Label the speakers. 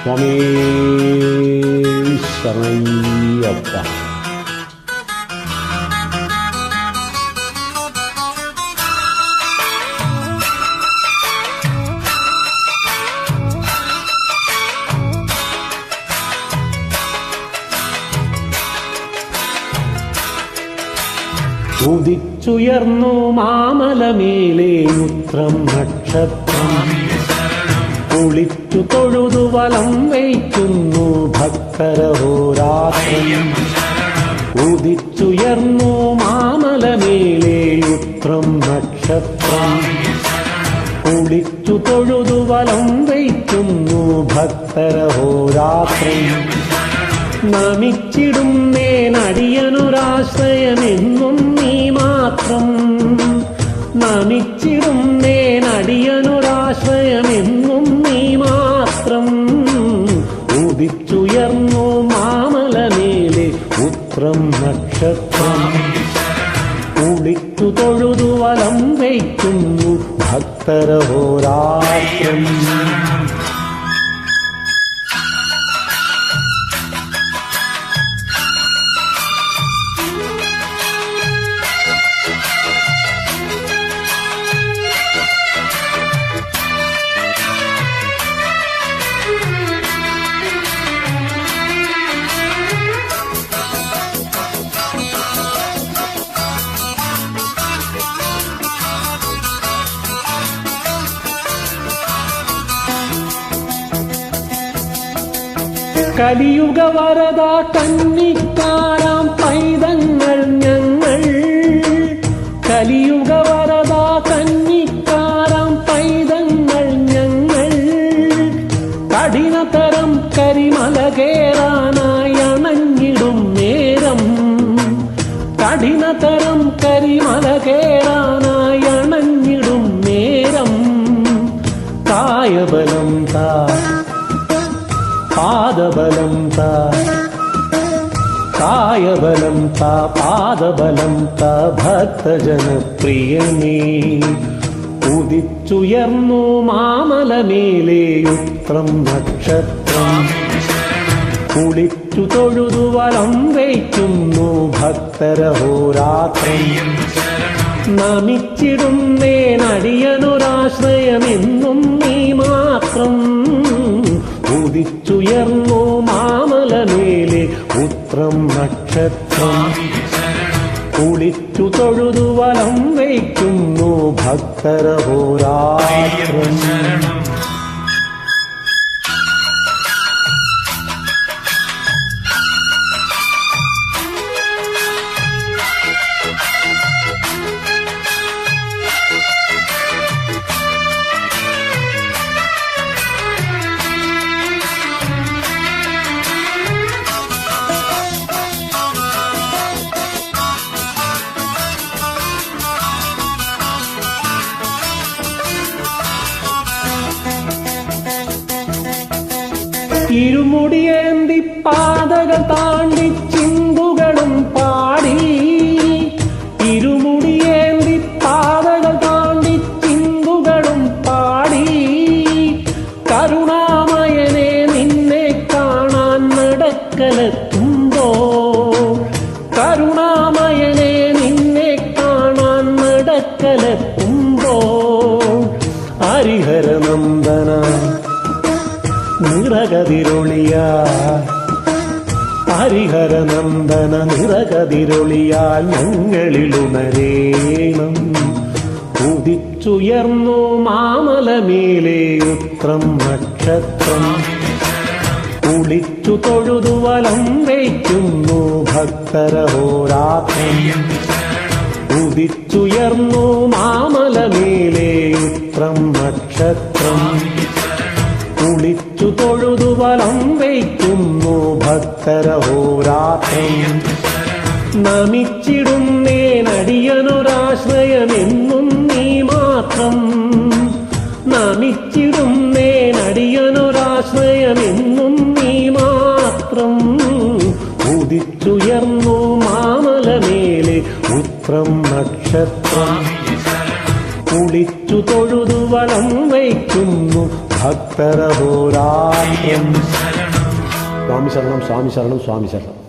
Speaker 1: സ്വാമി ശരണയ്യപ്പ. ഉദിച്ചുയർന്നു മാമലമേലെ ഉത്രം നക്ഷത്രം, കുളിച്ചു തൊഴുതു വലം വയ്ക്കുന്നു ഭക്തരഹോരാത്രം. ഉദിച്ചുയർന്നു മാമലമേലെ ഉത്രം നക്ഷത്രം, കുളിച്ചു തൊഴുതു വലം വയ്ക്കുന്നു ഭക്തരഹോരാത്രം. നമിച്ചിടുന്നേനടിയനൊരാശ്രയമെന്നും നീ മാത്രം, നമിച്ചിടുന്നേനടിയനൊരാശ്രയമെന്നും നീ മാത്രം. ഉദിച്ചുയർന്നു മാമലമേലെ ഉത്രം നക്ഷത്രം, കുളിച്ചു തൊഴുതു വലം വയ്ക്കുന്നു ഭക്തരഹോരാത്രം. കലിയുഗ വരദ കന്നിക്കാരാം പൈതങ്ങൾ ഞങ്ങൾ, കലിയുഗ വരദ കന്നിക്കാരാം പൈതങ്ങൾ ഞങ്ങൾ. കഠിനതരം കരിമല കേറാനായി അണഞ്ഞിടും നേരം, കഠിനതരം കരിമല കേറാനായി അണഞ്ഞിടും നേരം. കായബലം താ പാദബലം താ, കായബലം താ പാദബലം താ ഭക്തജനപ്രിയനേ. ഉദിച്ചുയർന്നു മാമലമേലെ ഉത്രം നക്ഷത്രം, കുളിച്ചു തൊഴുതു വലം വയ്ക്കുന്നു ഭക്തരഹോരാത്രം. നമിച്ചിടുന്നേനടിയനൊരാശ്രയമെന്നും നീ മാത്രം. ഉദിച്ചുയർന്നു മാമലമേലെ ഉത്രം നക്ഷത്രം, കുളിച്ചു തൊഴുതു വലം വയ്ക്കുന്നു ഭക്തരഹോരാത്രം. ഇരുമുടിയേന്തി പാതകൾ താണ്ടി ചിന്തുകളും പാടി, ഇരുമുടിയേന്തി പാതകൾ താണ്ടി ചിന്തുകളും പാടി. കരുണാമയനെ നിന്നെ കാണാൻ നടക്കലെത്തുമ്പോ, കരുണാമയനെ നിന്നെ കാണാൻ നടക്കലെത്തുമ്പോ. ഹരിഹരനന്ദന നിറകതിരൊളിയാ, ഹരിഹരനന്ദന നിറകതിരൊളിയാൽ ഞങ്ങളിലുണരേണം. ഉദിച്ചുയർന്നു മാമലമേലെ ഉത്രം നക്ഷത്രം, കുളിച്ചു തൊഴുതു വലം വയ്ക്കുന്നു ഭക്തരഹോരാത്രം. ഉദിച്ചുയർന്നു മാമലമേലെ ഉത്രം നക്ഷത്രം, കുളിച്ചു തൊഴുതു വലം വയ്ക്കുന്നു ഭക്തരഹോരാത്രം. നമിച്ചിടുന്നേനടിയനൊരാശ്രയമെന്നും നീ മാത്രം, നമിച്ചിടുന്നേനടിയനൊരാശ്രയമെന്നും നീ മാത്രം. ഉദിച്ചുയർന്നു മാമലമേലെ ഉത്രം നക്ഷത്രം, കുളിച്ചു തൊഴുതു വലം വയ്ക്കുന്നു ഭക്തരഹോരാത്രം. സ്വാമി ശരണം, സ്വാമി ശരണം, സ്വാമി ശരണം.